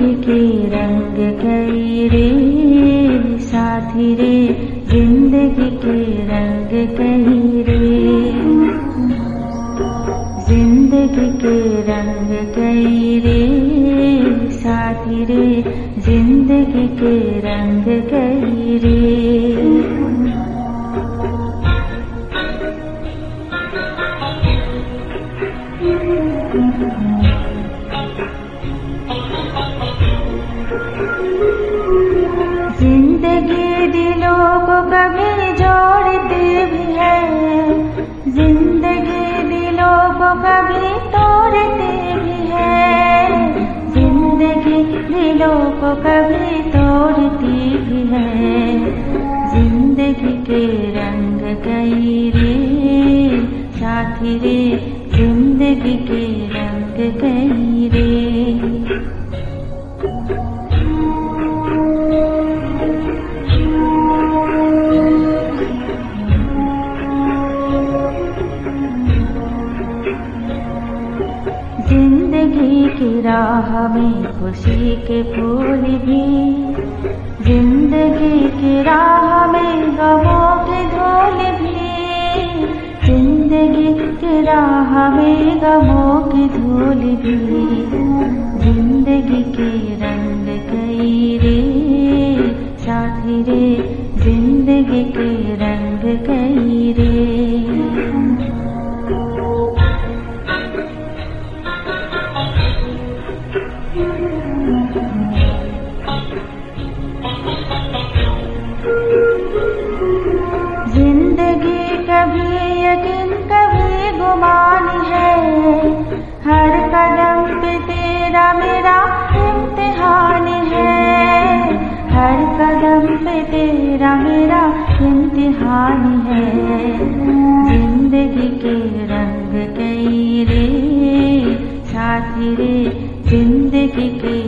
जिंदगी के रंग कई रे साथी रे, जिंदगी के रंग कई रे, जिंदगी के रंग कई रे साथी रे, जिंदगी के रंग कई रे। जिंदगी दिलों को कभी जोड़ती भी है, जिंदगी दिलों को कभी तोड़ती भी है, जिंदगी दिलों को कभी तोड़ती भी है, जिंदगी के रंग कई रे साथी रे, जिंदगी के रंग कई रे। जिंदगी की राह में खुशी के फूल भी, जिंदगी की राह में गमों के धूल भी, जिंदगी की राह में गमों की धूल भी, जिंदगी के रंग कई रे साथी रे, जिंदगी के रंग कई रे। जिंदगी कभी यकीन कभी गुमान है, हर कदम पे तेरा मेरा इम्तिहान है, हर कदम पे तेरा मेरा इम्तिहान है, जिंदगी के रंग कई रे साथी रे, जिंदगी के